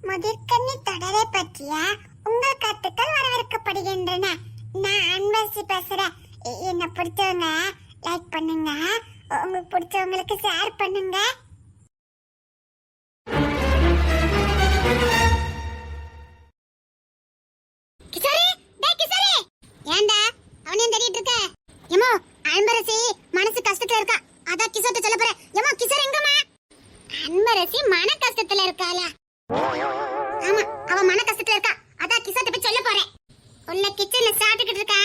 முதற்கண்ணி தொடரை பற்றிய உங்கள் கருத்துக்கள் வரவேற்கப்படுகின்றன. நான் அன்பரசி பேசுறேன். என்ன பிடிச்சவங்க லைக் பண்ணுங்க, உங்களுக்கு பிடிச்சவங்களுக்கு ஷேர் பண்ணுங்க. ஏண்டா அவனே தேடிட்டு இருக்க? ஏமா அன்பரசி மனசு கஷ்டத்துல இருக்கா, அதான் கிஷோர்ட்ட சொல்ல போறேன். ஏமா கிஷோர் எங்கம்மா? அன்பரசி மன கஷ்டத்துல இருக்காளா? ஆமா, அவ மன கஷ்டத்துல இருக்கா, அதான் கிஷோர்ட்ட போய் சொல்ல போறேன். உள்ள கிச்சன்ல சாப்பிட்டுக்கிட்டு இருக்கா,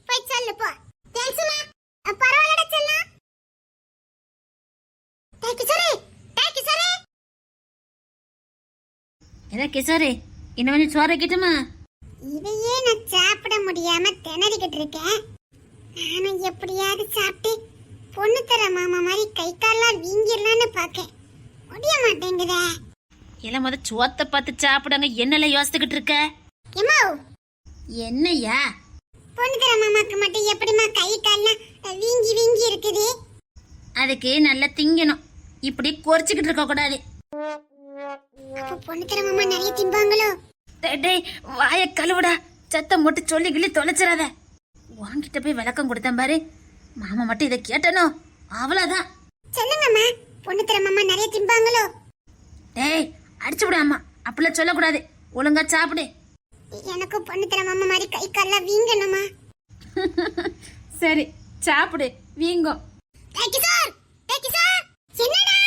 போய் சொல்லு போ. தேங்க்ஸ்மா. பரவாயில்லடா செல்லம். டேய் கிஷோரே, டேய் கிஷோரே. ஏதா கிஷோரே, இன்னும் கொஞ்சம் சோறு வைக்கட்டுமா? இதையே நான் சாப்பிட முடியாம திணறிக்கிட்டு இருக்கேன். நானும் எப்படியாவது சாப்பிட்டு பொண்ணு தர மாமா மாதிரி கை கால்லாம் வீங்கிடலான்னு பாக்கேன், முடிய மாட்டேங்குதே. எல்லாம் முத சோத்தை பார்த்து சாப்பிடுங்க, என்னல யோசிச்சுக்கிட்டு இருக்க? எம்மா என்னையா? பொண்ணு தர மாமாக்கு மட்டும் எப்படிமா கை கால்லாம் வீங்கி வீங்கி இருக்குது? அதுக்கு நல்லா திங்கணும், இப்படி கொறிச்சுக்கிட்டு இருக்க கூடாது. அப்ப பொண்ணு தர மாமா நிறைய திம்பாங்களோ? டேய் வாய கழுவுடா, சத்தம் போட்டு சொல்லி கிள்ளி தொலைச்சிடாத. வாங்கிட்ட போய் விளக்கம் கொடுத்தேன் பாரு, மாமா மட்டும் இதை கேட்டனோ அவ்வளவுதான். சொல்லுங்கம்மா, பொண்ணு தர மாமா நிறைய திம்பாங்களோ? டேய் அடிச்சு விடாமா, அப்படிலாம் சொல்லக்கூடாது, ஒழுங்கா சாப்பிடு. எனக்கு பொண்ணு தர மாமா மாதிரி கை கால்லாம் வீங்கணுமா? சரி சாப்பிடு, வீங்கும். டேய் கிஷோர், டேய் கிஷோர், என்னடா?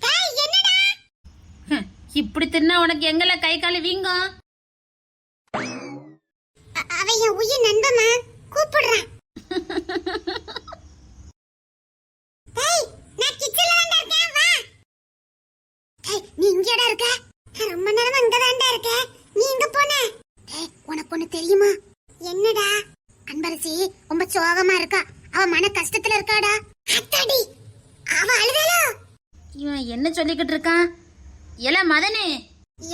டேய் என்னடா? இப்படி தின்னா உனக்கு எங்கல கை கால வீங்கும்? அவன் என் உயிர் நண்பமா, கூப்பிடுறான். டேய் நான் கிச்சன்ல தான் இருக்கேன், வா. டேய் நீ இங்கடா இருக்க? நான் ரொம்ப நேரமா இங்க தான் இருக்கேன், நீ எங்க போன? டேய் உனக்கு ஒண்ணு தெரியுமா? என்னடா? அன்பரசி ரொம்ப சோகமா இருக்கா, அவ மன கஷ்டத்துல இருக்காடா. அத்தாடி, அவ அழுதலோ? இவன் என்ன சொல்லிக்கிட்டு இருக்கான்? எல மதனே,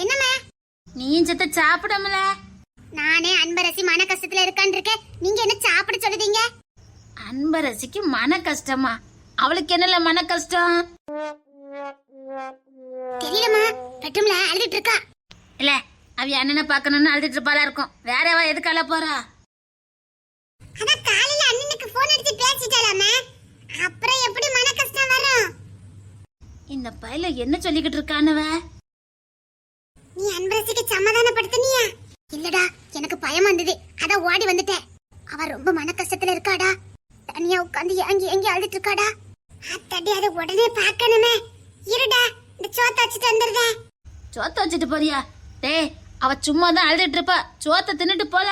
என்னம்மா? நீயும் சத்த சாப்பிடமல? நானே அன்பரசி மன கஷ்டத்துல இருக்கான்னு இருக்கேன், நீங்க என்ன சாப்பிட சொல்லுதீங்க? அன்பரசிக்கு மன கஷ்டமா? அவளுக்கு என்னல மன கஷ்டம்? தெரியலமா, பெட்ரூம்ல அழுதுட்டு இருக்கா. இல்ல அவ அண்ணனை பாக்கணும்னு அழுதுட்டு இருப்பாளா இருக்கும், வேற அவ எதுக்கு அழ போறா? அத காலையில அண்ணனுக்கு போன் அடிச்சு பேசிட்டாலாமே, அப்புறம் எப்படி மன கஷ்டம் வரும்? இந்த பையல என்ன சொல்லிக்கிட்டு இருக்கானவ? நீ அன்பரசிக்கு சமாதானப்படுத்தினியா? இல்லடா, எனக்கு பயம் வந்தது, அத ஓடி வந்துட்டேன். அவ ரொம்ப மன கஷ்டத்துல இருக்காடா, தனியா உட்கார்ந்து ஏங்கி அழுதுட்டு இருக்காடா. அத்தடி, அத உடனே பார்க்கணுமே. இருடா, இந்த சோத்த வச்சுட்டு வந்துடுறேன். சோத்த வச்சுட்டு போறியா? டேய் அவ சும்மா தான் அழுதுட்டு இருப்பா, சோத்த தின்னுட்டு போல.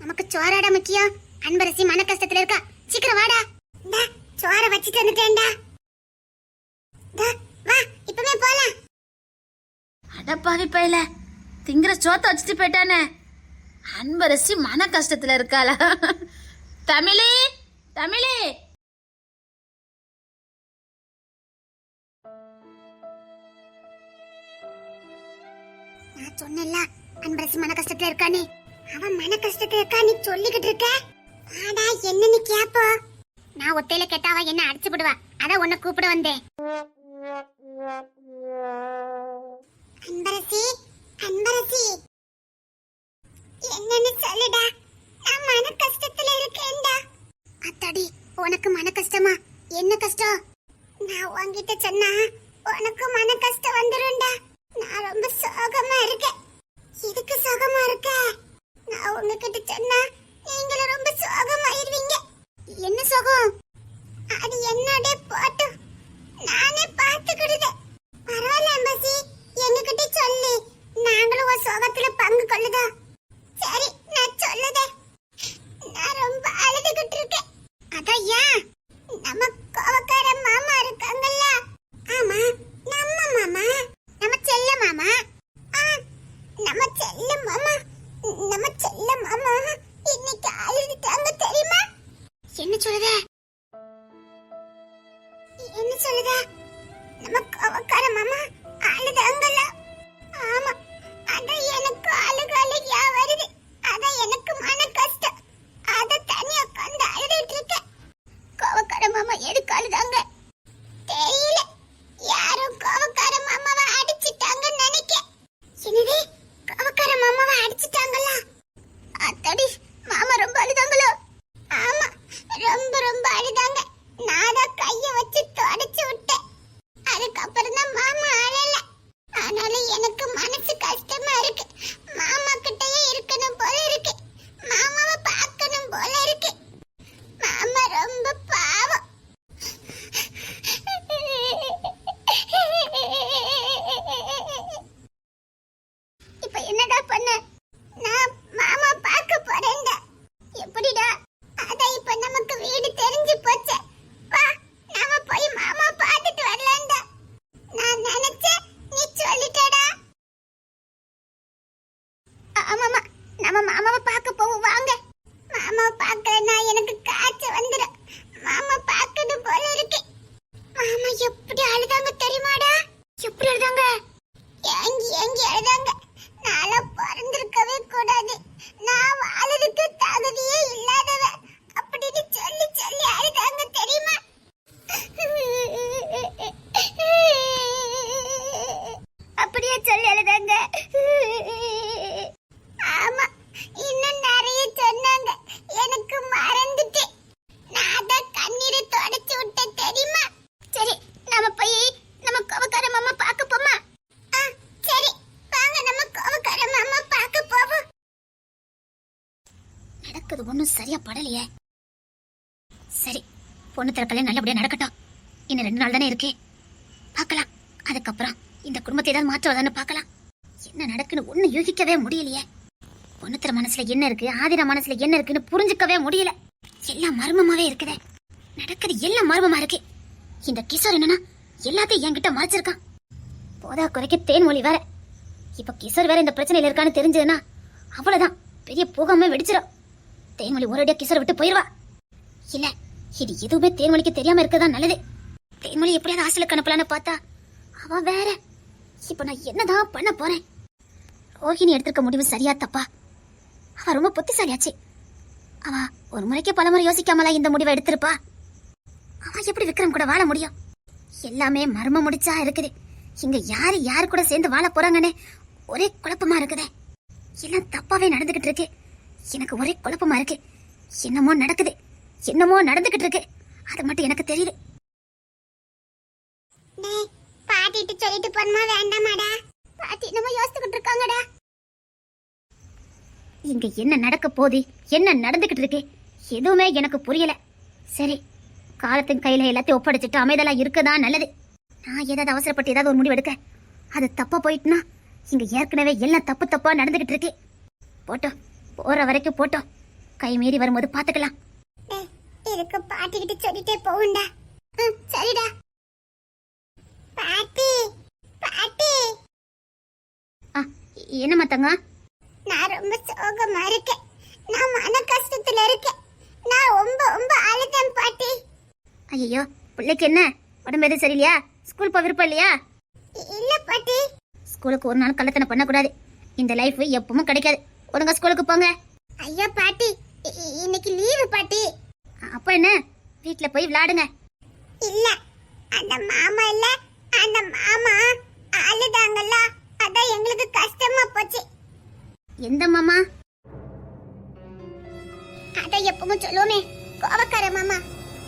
நமக்கு சோறாடா முக்கியம், அன்பரசி மன கஷ்டத்துல இருக்கா, சீக்கிரம் வாடா. டா சோற வச்சிட்டு வந்துட்டேன்டா, டா வா இப்பவே போலாம். அடப்பாவி பையல, திங்கிற சோத்த வச்சுட்டு போயிட்டானே. அன்பரசி மன கஷ்டத்துல இருக்காளா? தமிழே, தமிழே. நான் சொன்னேன்ல அன்பரசி மன கஷ்டத்துல இருக்கானே, அவன் மன கஷ்டத்துல இருக்கா, நீ சொல்லிக்கிட்டு இருக்க. ஆடா என்ன நீ கேப்போ? நான் ஒத்தையில கேட்டாவா என்ன அடிச்சு விடுவா, அதான் உன்னை கூப்பிட வந்தேன். அன்பரசி, அன்பரசி என்னன்னு சொல்லுடா, நான் மன கஷ்டத்துல இருக்கேன்டா. அத்தாடி, உனக்கு மன கஷ்டமா? என்ன கஷ்டம்? நான் உன்கிட்ட சொன்னா உனக்கு மன கஷ்டம் வந்துரும்டா. நான் ரொம்ப சோகமா இருக்கேன். எதுக்கு சோகமா இருக்க? நான் உங்ககிட்ட சொன்னா நீங்களும் ரொம்ப சோகமாயிருவீங்க. என்ன சோகம்? அது என்னோட போட்டு நானே பார்த்துக்கிடுதேன். பரவாயில்ல அம்பசி, எங்ககிட்ட சொல்லு, நாங்களும் ஒரு சோகத்துல பங்கு கொள்ளுதா. சரி நான் சொல்லுதே, நான் ரொம்ப அழுதுகிட்டு இருக்கேன். அதான் ஏன்? நம்ம கோவக்கார மாமா இருக்காங்கல்ல. ஆமா, நம்ம மாமா, நம்ம செல்ல மாமா. நம்ம செல்ல மாமா, நம்ம செல்ல மாமா இன்னைக்கு அழுதுட்டாங்க தெரியுமா? என்ன சொல்லுத? என்ன சொல்லுத? நம்ம கோவக்கார மாமா அழுதாங்கல்ல. ஆமா, அதான் எனக்கு அழுகையா வருது, அதான் எனக்கு மன கஷ்டம், அத தனியா உட்கார்ந்து அழுதுட்டு இருக்கேன். கோவக்கார மாமா எதுக்கு அழுதாங்க தெரியல, யாரும் கோவக்கார மாமாவை அடிச்சிட்டாங்கன்னு நினைக்கிறேன். முடியாதங்க. ஆமா, இன்னும் நிறைய சொன்னாங்க, எனக்கு மறந்துட்டேன். நான் தான் கண்ணீரை தொடச்சு விட்டேன் தெரியுமா? சரி, நம்ம போய் நம்ம கோவக்கார மாமா பார்க்க போமா? சரி, வாங்க நம்ம கோவக்கார மாமா பார்க்க போவோம். நடக்குது ஒன்றும் சரியா படலையே. சரி, பொண்ணு திறக்கல நல்லபடியா நடக்கட்டும். இன்னும் 2 நாள் தானே இருக்கு, பார்க்கலாம். அதுக்கப்புறம் இந்த குடும்பத்தை ஏதாவது மாற்றுவதான்னு பார்க்கலாம். என்ன நடக்குன்னு ஒன்னும் யூகிக்கவே முடியலையே. பொண்ணுத்திர மனசுல என்ன இருக்கு, ஆதிர மனசுல என்ன இருக்குன்னு புரிஞ்சுக்கவே முடியல. எல்லாம் மர்மமாவே இருக்குதே. நடக்குது எல்லாம் மர்மமா இருக்கு. இந்த கிஷோர் என்னன்னா எல்லாத்தையும் என்கிட்ட மறைச்சிருக்கான். போதா குறைக்க தேன்மொழி வேற. இப்ப கிஷோர் வேற இந்த பிரச்சனையில இருக்கான்னு தெரிஞ்சதுன்னா அவ்வளவுதான், பெரிய பூகமே வெடிச்சிடும். தேன்மொழி ஒரேடியா கிஷோரை விட்டு போயிருவா. இல்ல, இது எதுவுமே தேன்மொழிக்கு தெரியாம இருக்கதான் நல்லது. தேன்மொழி எப்படியாவது ஹாஸ்டலுக்கு அனுப்பலான்னு பார்த்தா அவ வேற. இப்ப நான் என்னதான் பண்ண போறேன்? ரோஹிணி எடுத்திருக்க முடிவு சரியா தப்பா? அவ ரொம்ப புத்திசாலியாச்சு. அவ ஒரு முறைக்கு பலமுறை யோசிக்காமலா இந்த முடிவை எடுத்திருப்பா? அவ எப்படி விக்ரம் கூட வாழ முடியும்? எல்லாமே மர்ம முடிச்சா இருக்குது. இங்க யாரு கூட சேர்ந்து வாழ போறாங்கன்னு ஒரே குழப்பமா இருக்குதே. எல்லாம் தப்பாவே நடந்துகிட்டு இருக்கு. எனக்கு ஒரே குழப்பமா இருக்கு. என்னமோ நடக்குது, என்னமோ நடந்துகிட்டு இருக்கு. அது மட்டும் எனக்கு தெரியுது. பாட்டிட்டு சொல்லிட்டு போறமா வேண்டாமாடா? பாட்டி நம்ம யோசிச்சுக்கிட்டு இருக்காங்கடா. இங்க என்ன நடக்க போகுது, என்ன நடந்துகிட்டு இருக்கு, எதுவுமே எனக்கு புரியல. சரி, காலத்தின் கையில எல்லாத்தையும் ஒப்படைச்சிட்டு அமைதலா இருக்கதான் நல்லது. நான் ஏதாவது அவசரப்பட்டு ஏதாவது ஒரு முடிவு எடுக்க அது தப்பா போயிட்டுனா இங்க ஏற்கனவே எல்லாம் தப்பா நடந்துகிட்டு இருக்கு. போட்டோம், போற வரைக்கும் போட்டோம். கை மீறி வரும்போது பாத்துக்கலாம். இதுக்கு பாட்டி கிட்ட சொல்லிட்டே போகுண்டா. சரிடா. பாட்டி பாட்டி. என்னம்மா தங்க? நான் ரொம்ப சோகமா இருக்கேன். நான் மன கஷ்டத்துல இருக்கேன். நான் ரொம்ப அழுதேன் பாட்டி. ஐயோ, பிள்ளைக்கு என்ன உடம்பு எதுவும் சரியில்லையா? ஸ்கூல் போக விருப்பம் இல்லையா? இல்ல பாட்டி. ஸ்கூலுக்கு ஒரு நாள் கள்ளத்தனை பண்ணக்கூடாது. இந்த லைஃப் எப்பவும் கிடைக்காது. ஒழுங்கா ஸ்கூலுக்கு போங்க. ஐயோ பாட்டி, இன்னைக்கு லீவு பாட்டி. அப்ப என்ன, வீட்ல போய் விளையாடுங்க. இல்ல, அந்த மாமா இல்ல, அந்த மாமா அழுதாங்கல்ல, அதான் எங்களுக்கு கஷ்டமா போச்சு. எந்த மாமா? அத எப்பவும் சொல்லுவோமே, கோவக்கார மாமா.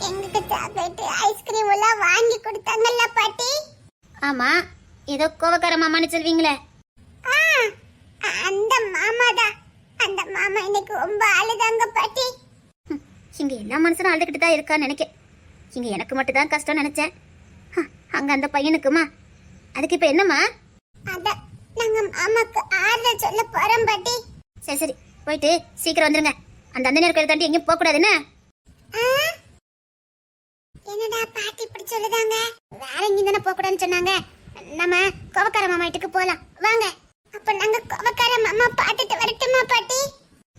எங்களுக்கு சாக்லேட் ஐஸ்கிரீம் எல்லாம் வாங்கி கொடுத்தாங்கல்ல பாட்டி. ஆமா, ஏதோ கோவக்கார மாமான்னு சொல்வீங்களே, அந்த மாமாதான். அந்த மாமா இன்னைக்கு ரொம்ப அழுதாங்க பாட்டி. இங்க எல்லா மனுஷனும் அழுதுகிட்டு தான் இருக்கான்னு நினைக்கேன். இங்க எனக்கு மட்டும் தான் கஷ்டம் நினைச்சேன். அங்க அந்த பையனுக்குமா? அதுக்கு இப்ப என்னம்மா? அத நாங்க மாமாக்கு ஆறுதல் சொல்ல போறோம் பாட்டி. சரி, போயிட்டு சீக்கிரம் வந்துருங்க. அந்த நேரம் தாண்டி எங்கேயும் போக கூடாதுன்னு. என்னடா பாட்டி இப்படி சொல்லுதாங்க? வேற எங்கேயும் தானே போக கூடாதுன்னு சொன்னாங்க. நம்ம கோவக்கார மாமா வீட்டுக்கு போலாம் வாங்க. அப்ப நாங்க கோவக்கார மாமா பாத்துட்டு வரட்டுமா பாட்டி?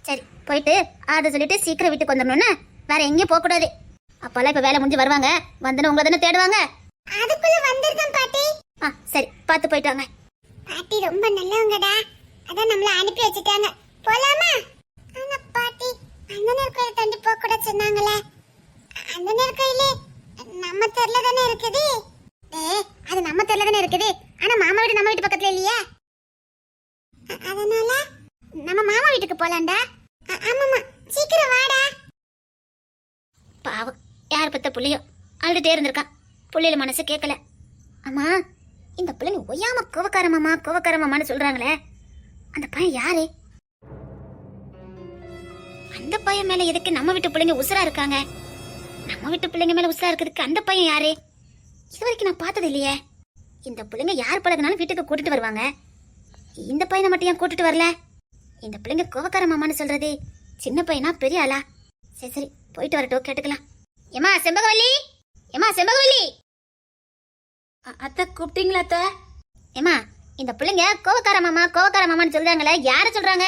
சரி, போயிட்டு ஆறுதல் சொல்லிட்டு சீக்கிரம் வீட்டுக்கு வந்துடணும்னு. வேற எங்கேயும் போக கூடாது. அப்பெல்லாம் இப்ப வேலை முடிஞ்சு வருவாங்க. வந்து உங்களை தானே தேடுவாங்க. அதுக்குள்ள வந்துருக்கேன் பாட்டி. சரி, பார்த்து போயிட்டு வாங்க. பாட்டி ரொம்ப நல்லவங்கடா, அதான் நம்மள அனுப்பி வச்சுட்டாங்க. போலாமா? ஆனா பாட்டி, அந்த நேரத்துல தாண்டி போக கூட சொன்னாங்களே. அந்த நேரத்துல நம்ம தெருல தானே இருக்குது. அது நம்ம தெருல தானே இருக்குது. ஆனா மாமா வீடு நம்ம வீட்டு பக்கத்துல இல்லையே. அதனால நம்ம மாமா வீட்டுக்கு போலாம்டா. ஆமாமா, சீக்கிரம் வாடா. பாவம், யார் பத்த புள்ளையோ அழுதுட்டே இருந்திருக்கான். புள்ளையில மனசு கேட்கல. அம்மா, இந்த பிள்ளைங்க ஒய்யாம கோவக்கார மாமான்னு சொல்றாங்களே, அந்த பையன் யாரு? அந்த பையன் மேல எதுக்கு நம்ம வீட்டு பிள்ளைங்க உசுரா இருக்காங்க? நம்ம வீட்டு பிள்ளைங்க மேல உசுரா இருக்கிறதுக்கு அந்த பையன் யாரு? இது வரைக்கும் நான் பார்த்தது இல்லையே. இந்த பிள்ளைங்க யார் பழகினாலும் வீட்டுக்கு கூட்டிட்டு வருவாங்க. இந்த பையனை மட்டும் ஏன் கூட்டிட்டு வரல? இந்த பிள்ளைங்க கோவக்கார மாமான்னு சொல்றது சின்ன பையனா பெரிய ஆளா? சரி, போயிட்டு வரட்டும், கேட்டுக்கலாம். ஏமா செம்பகவல்லி, அத்தை கூப்பிட்டீங்களா அத்தை? ஏமா, இந்த பிள்ளைங்க கோவக்கார மாமான்னு சொல்றாங்களே, யாரு சொல்றாங்க?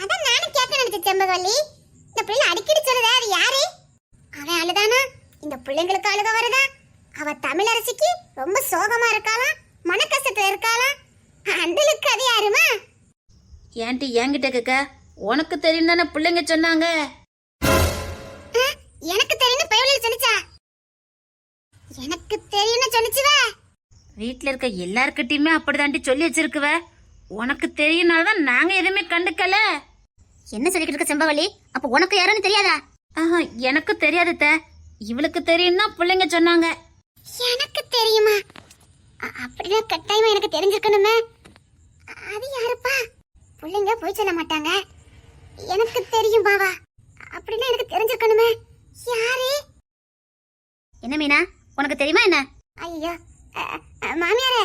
அதான் நானும் கேட்க நினைச்சேன் செம்பகவல்லி. இந்த பிள்ளை அடிக்கடி சொல்லுதா, அது யாரு? அவன் அழுதானா? இந்த பிள்ளைங்களுக்கு அழுக வருதா? அவ தமிழரசிக்கு ரொம்ப சோகமா இருக்காளா, மன கஷ்டத்துல இருக்காளா? அந்தலுக்கு அது யாருமா? ஏன்டி என்கிட்ட கேட்க? உனக்கு தெரியும் தானே பிள்ளைங்க சொன்னாங்க. எனக்கு தெரியும் பயவுல சொல்லிச்சா? எனக்கு தெரியும்னு சொல்லிச்சுவ. வீட்ல இருக்க எல்லார்கிட்டயுமே அப்படிதாண்டி சொல்லி வச்சிருக்குவ. உனக்கு தெரியும்னாலதான் நாங்க எதுவுமே கண்டுக்கல. என்ன சொல்லிட்டு இருக்க செம்பவள்ளி? அப்ப உனக்கு யாருன்னு தெரியாதா? ஆஹா, எனக்கு தெரியாது அத்தை. இவளுக்கு தெரியும்னா பிள்ளைங்க சொன்னாங்க. எனக்கு தெரியுமா? அப்படின்னா கட்டாயமா எனக்கு தெரிஞ்சிருக்கணுமே. அது யாருப்பா? பிள்ளைங்க போய் சொல்ல மாட்டாங்க. எனக்கு தெரியும் பாவா. அப்படின்னா எனக்கு தெரிஞ்சிருக்கணுமே. யாரு? என்ன மீனா, உனக்கு தெரியுமா என்ன? ஐயோ மாமியாரே,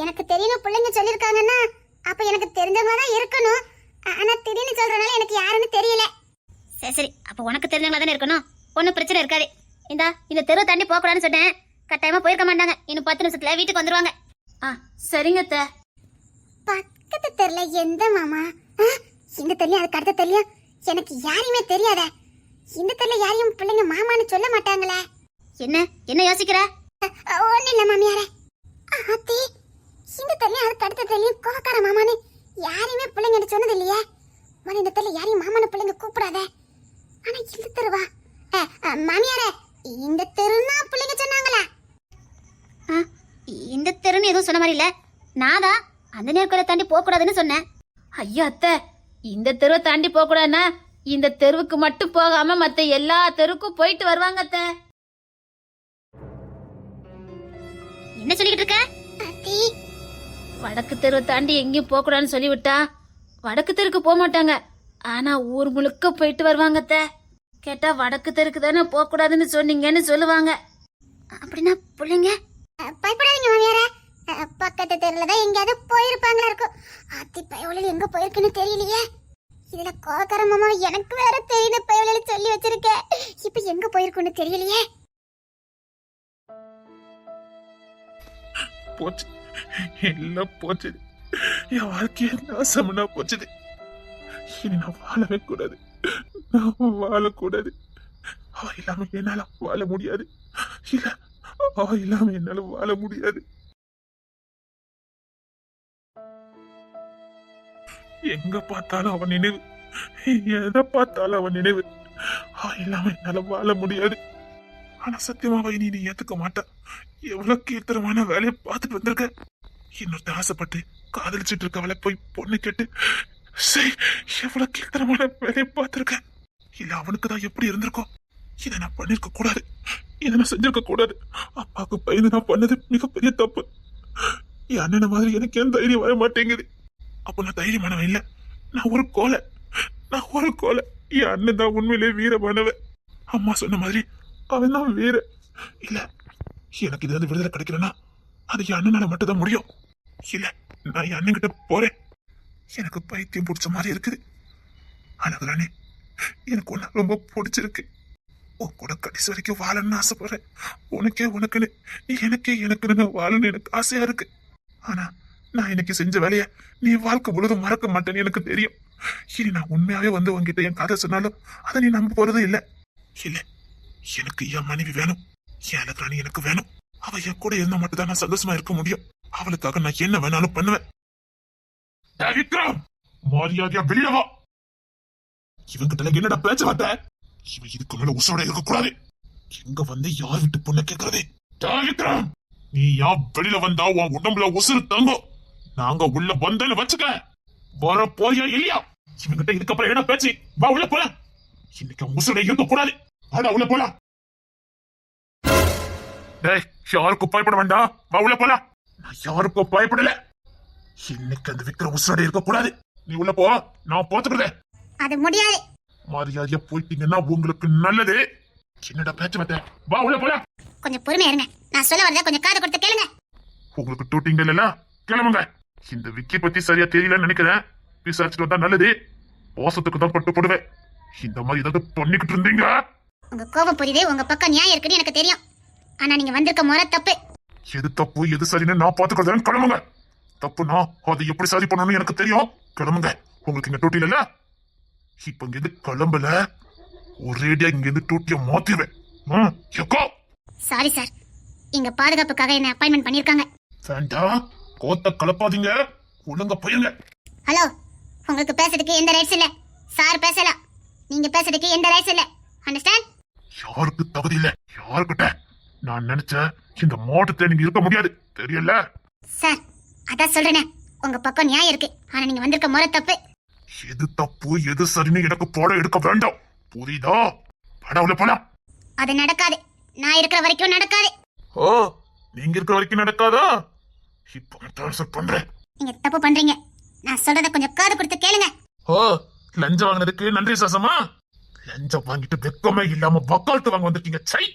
எனக்கு தெரியும் பிள்ளைங்க சொல்லிருக்காங்கன்னா அப்ப எனக்கு தெரிஞ்சவங்க தான் இருக்கணும். ஆனா திடீர்னு சொல்றதுனால எனக்கு யாருன்னு தெரியல. சரி சரி, அப்ப உனக்கு தெரிஞ்சவங்களா தானே இருக்கணும். ஒன்னும் பிரச்சனை இருக்காது. இந்த தெருவை தாண்டி போக கூடாதுன்னு சொன்னேன். கட்டாயமா போயிருக்க மாட்டாங்க. இன்னும் 10 நிமிஷத்துல வீட்டுக்கு வந்துருவாங்க. சரிங்க அத்தை. பக்கத்து தெருல எந்த மாமா? இந்த தெரியல, அதுக்கு அடுத்த தெரியல. எனக்கு யாரையுமே தெரியாத. இந்த தெருல யாரையும் பிள்ளைங்க மாமான்னு சொல்ல மாட்டாங்களே. என்ன யோசிக்கிற? ஒண்ணு இல்ல மாமியாரே. ஆத்தி, இந்த தெரியல, அதுக்கு அடுத்த தெரியல கோவக்கார மாமான்னு யாரையுமே பிள்ளைங்க சொன்னது இல்லையே. இந்த தெருல யாரையும் மாமான்னு பிள்ளைங்க கூப்பிடாத. ஆனா இந்த தெருவா? மாமியாரே, இந்த தெருன்னா பிள்ளைங்க சொன்னாங்களா? இந்த தெருன்னு எதுவும் சொன்ன மாதிரி இல்ல. நாதா அந்த நேரத்தை தாண்டி போக கூடாதுன்னு சொன்னேன். ஐயா அத்தை, இந்த தெருவை தாண்டி போக கூடாதுன்னா இந்த தெருவுக்கு மட்டும் போகாம மத்த எல்லா தெருவுக்கும் போயிட்டு வருவாங்க அத்தை. என்ன சொல்லிட்டு இருக்க? அத்தி, வடக்கு தெருவை தாண்டி எங்கேயும் போக கூடாதுன்னு சொல்லிவிட்டா வடக்கு தெருக்கு போக மாட்டாங்க. ஆனா ஊர் முழுக்க போயிட்டு வருவாங்க அத்தை. கேட்டா வடக்கு தெருக்கு தானே போக கூடாதுன்னு சொன்னீங்கன்னு சொல்லுவாங்க. அப்படின்னா பிள்ளைங்க பயப்படாதீங்க மாமியாரே. பக்கத்து தெருல தான் எங்கேயாவது போயிருப்பாங்களா இருக்கும். அத்தி பயவளில் எங்க போயிருக்குன்னு தெரியலையே. இதுல கோவக்கார மாமா எனக்கு வேற தெரியல பயவளில சொல்லி வச்சிருக்க. இப்ப எங்க போயிருக்குன்னு தெரியலையே. போச்சு, எல்லாம் போச்சு. என் வாழ்க்கைய நாசம்னா போச்சுது. இனி நான் வாழவே கூடாது. நான் வாழக்கூடாது. அவ இல்லாம என்னால வாழ முடியாது. இல்ல, அவ இல்லாம என்னால வாழ முடியாது. எங்க பார்த்தாலும் அவன் நினைவு, எதை பார்த்தாலும் அவன் நினைவு. அவ இல்லாம என்னால வாழ முடியாது. ஆனா சத்தியமாவை நீ ஏத்துக்க மாட்டா. எவ்வளவு கீர்த்தனமான வேலையை பார்த்துட்டு வந்திருக்க. இன்னொருத்த ஆசைப்பட்டு காதலிச்சுட்டு இருக்கவளை போய் பொண்ணு கேட்டு சரி, எவ்வளவு கீர்த்தனமான வேலையை பார்த்திருக்க. இல்ல அவனுக்கு தான் எப்படி இருந்திருக்கும். இதை நான் பண்ணிருக்க கூடாது. இதை நான் செஞ்சிருக்க கூடாது. அப்பாவுக்கு பயந்து நான் பண்ணது மிகப்பெரிய தப்பு. என் அண்ணனை மாதிரி எனக்கு ஏன் தைரியம் வர மாட்டேங்குது. அப்ப நான் தைரியமானவன் இல்ல. நான் ஒரு கோலை. என் அண்ணன் தான் உண்மையிலே வீரமானவன். அம்மா சொன்ன மாதிரி அவன் தான் வீர. இல்ல, எனக்கு இது விடுதலை கிடைக்கலன்னா அது என் அண்ணனால மட்டும் தான் முடியும். இல்ல, நான் என் அண்ணன் கிட்ட போறேன். எனக்கு பைத்தியம் பிடிச்ச மாதிரி இருக்குது. அழகுரானே, எனக்கு ஒண்ணு ரொம்ப பிடிச்சிருக்கு. உன் கூட கடைசி வரைக்கும் வாழணும்னு ஆசைப்படுறேன். உனக்குன்னு நீ எனக்குன்னு வாழணும்னு எனக்கு ஆசையா இருக்கு. ஆனா நான் இன்னைக்கு செஞ்ச வேலைய நீ வாழ்க்கை முழுதும் மறக்க மாட்டேன்னு எனக்கு தெரியும். இனி நான் உண்மையாவே வந்து உன்கிட்ட என் கதை சொன்னாலும் அதை நீ நம்ப போறதும் இல்ல. இல்ல, எனக்கு என் மனைவி வேணும். என் அழகுராணி எனக்கு வேணும். அவ என் கூட இருந்தா மட்டும் தான் நான் சந்தோஷமா இருக்க முடியும். அவளுக்காக நான் என்ன வேணாலும் பண்ணுவேன். விக்ரம், மரியாதையா வெளியே வா. இவங்கிட்ட என்னடா பேச்சுவார்த்தை? இவன் இதுக்கு மேல உசுரோட இருக்க கூடாது. எங்க வந்து யார் விட்டு பொண்ணு கேட்கறது? விக்ரம், நீ வெளியில வந்தா உன் உடம்புல உசுறு தங்கும். நாங்க உள்ள வந்தேன்னு வச்சுக்க. வர போறியா இல்லையா? இவங்கிட்ட இதுக்கப்புறம் என்ன பேச்சு? வா உள்ள போலாம். இன்னைக்கு உசுரோட இருக்க கூடாது. வாடா உள்ள போலாம். டேய், யாருக்கும் பயப்பட வேண்டாம். வா உள்ள போலாம். நான் யாருக்கும் பயப்படல. இன்னைக்கு அந்த விக்ரம் உசுரோட இருக்க கூடாது. நீ உள்ள போ, நான் போத்துக்கிறேன். அது முடியாது. மரியாதையா போயிட்டீங்கன்னா உங்களுக்கு நல்லது. என்னடா பேச்சு மத்த? வா உள்ள போலாம். கொஞ்சம் பொறுமையா இருங்க. நான் சொல்ல வரத கொஞ்சம் காது கொடுத்து கேளுங்க. உங்களுக்கு டூட்டிங்க இல்ல, கிளம்புங்க. இந்த விக்கி பத்தி சரியா தெரியலன்னு நினைக்கிறேன். விசாரிச்சுட்டு வந்தா நல்லது. பாசத்துக்கு தான் பட்டு போடுவேன். இந்த மாதிரி ஏதாவது பண்ணிக்கிட்டு இருந்தீங்க. உங்க கோபம் புரியுது, உங்க பக்கம் நியாயம் இருக்குன்னு எனக்கு தெரியும். ஆனா நீங்க வந்திருக்க முறை தப்பு. எது தப்பு எது சரின்னு நான் பாத்துக்கிறேன். கிளம்புங்க. தப்புனா அதை எப்படி சரி பண்ணணும்னு எனக்கு தெரியும். கிளம்புங்க. உங்களுக்கு இங்க டூட்டி இல்ல. இப்ப இங்க இருந்து கிளம்பல, ஒரேடியா இங்க இருந்து டூட்டிய மாத்திடுவேன். சாரி சார், இங்க பாதுகாப்புக்காக என்ன அப்பாயின்மெண்ட் பண்ணிருக்காங்க. வேண்டாம், கோத்த கலப்பாதீங்க. ஒழுங்க போயிருங்க. ஹலோ, உங்களுக்கு பேசுறதுக்கு எந்த ரைட்ஸ் இல்ல. சார் பேசலாம். நீங்க பேசுறதுக்கு எந்த ரைட்ஸ் இல்ல. அண்டர்ஸ்டாண்ட்? யாருக்கு தகுதி இல்ல யாருக்கிட்ட? நான் நினைச்ச இந்த மாவட்டத்துல நீங்க இருக்க முடியாது. தெரியல? சார் அதான் சொல்றேனே, உங்க பக்கம் நியாயம் இருக்கு. ஆனா நீங்க வந்திருக்க முறை தப்பு. எது தப்பு எது சரின்னு எனக்கு பாடம் எடுக்க வேண்டாம், புரியுதா? படம் உள்ள போலாம். அது நடக்காது. நான் இருக்கிற வரைக்கும் நடக்காது. ஓ, நீங்க இருக்கிற வரைக்கும் நடக்காதா? இப்போ நான் ட்ரான்ஸ்ஃபர் பண்றேன். நீங்க தப்பு பண்றீங்க. நான் சொல்றத கொஞ்சம் காது கொடுத்து கேளுங்க. ஓ, லஞ்சம் வாங்கினதுக்கு நன்றி சாசமா? லஞ்சம் வாங்கிட்டு வெக்கமே இல்லாம வக்காலத்து வாங்க வந்திருக்கீங்க. சை.